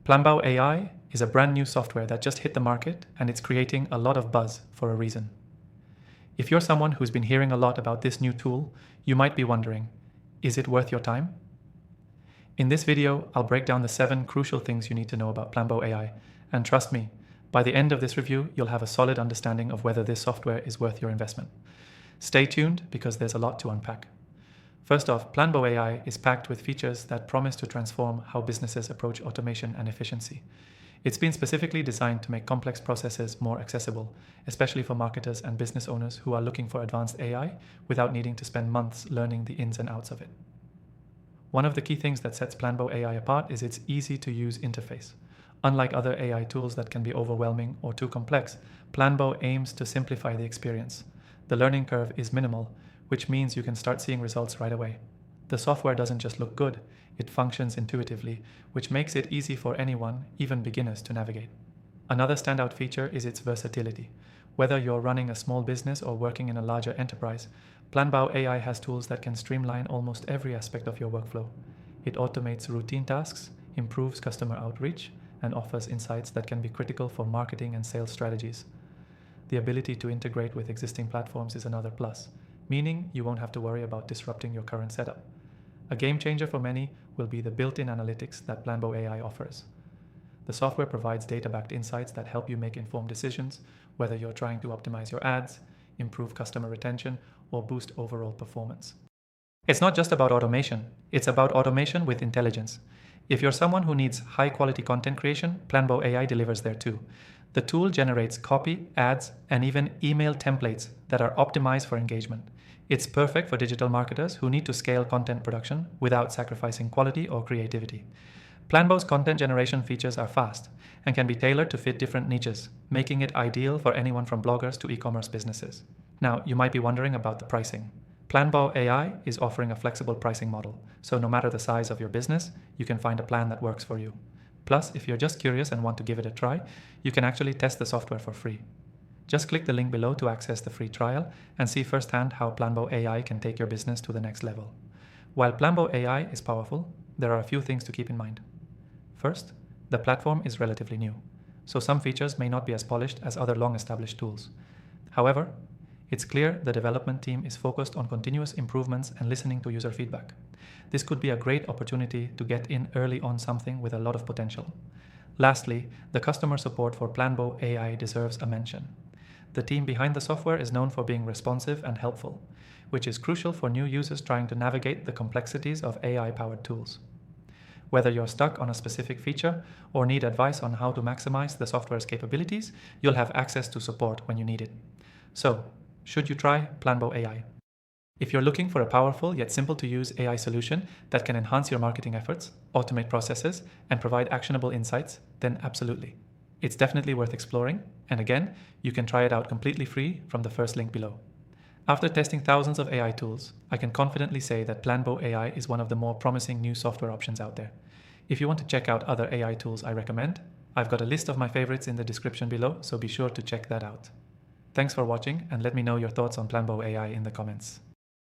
Planbow AI is a brand new software that just hit the market, and it's creating a lot of buzz for a reason. If you're someone who's been hearing a lot about this new tool, you might be wondering, is it worth your time? In this video, I'll break down the 7 crucial things you need to know about Planbow AI, and trust me, by the end of this review, you'll have a solid understanding of whether this software is worth your investment. Stay tuned because there's a lot to unpack. First off, Planbow AI is packed with features that promise to transform how businesses approach automation and efficiency. It's been specifically designed to make complex processes more accessible, especially for marketers and business owners who are looking for advanced AI without needing to spend months learning the ins and outs of it. One of the key things that sets Planbow AI apart is its easy-to-use interface. Unlike other AI tools that can be overwhelming or too complex, Planbow aims to simplify the experience. The learning curve is minimal, which means you can start seeing results right away. The software doesn't just look good, it functions intuitively, which makes it easy for anyone, even beginners, to navigate. Another standout feature is its versatility. Whether you're running a small business or working in a larger enterprise, Planbow AI has tools that can streamline almost every aspect of your workflow. It automates routine tasks, improves customer outreach, and offers insights that can be critical for marketing and sales strategies. The ability to integrate with existing platforms is another plus, meaning you won't have to worry about disrupting your current setup. A game changer for many will be the built-in analytics that Planbow AI offers. The software provides data-backed insights that help you make informed decisions, whether you're trying to optimize your ads, improve customer retention, or boost overall performance. It's not just about automation, it's about automation with intelligence. If you're someone who needs high-quality content creation, Planbow AI delivers there too. The tool generates copy, ads, and even email templates that are optimized for engagement. It's perfect for digital marketers who need to scale content production without sacrificing quality or creativity. Planbow's content generation features are fast and can be tailored to fit different niches, making it ideal for anyone from bloggers to e-commerce businesses. Now, you might be wondering about the pricing. Planbow AI is offering a flexible pricing model, so no matter the size of your business, you can find a plan that works for you. Plus, if you're just curious and want to give it a try, you can actually test the software for free. Just click the link below to access the free trial and see firsthand how Planbow AI can take your business to the next level. While Planbow AI is powerful, there are a few things to keep in mind. First, the platform is relatively new, so some features may not be as polished as other long-established tools. However, it's clear the development team is focused on continuous improvements and listening to user feedback. This could be a great opportunity to get in early on something with a lot of potential. Lastly, the customer support for Planbow AI deserves a mention. The team behind the software is known for being responsive and helpful, which is crucial for new users trying to navigate the complexities of AI-powered tools. Whether you're stuck on a specific feature or need advice on how to maximize the software's capabilities, you'll have access to support when you need it. So, should you try Planbow AI? If you're looking for a powerful yet simple to use AI solution that can enhance your marketing efforts, automate processes, and provide actionable insights, then absolutely. It's definitely worth exploring, and again, you can try it out completely free from the first link below. After testing thousands of AI tools, I can confidently say that Planbow AI is one of the more promising new software options out there. If you want to check out other AI tools I recommend, I've got a list of my favorites in the description below, so be sure to check that out. Thanks for watching, and let me know your thoughts on Planbow AI in the comments.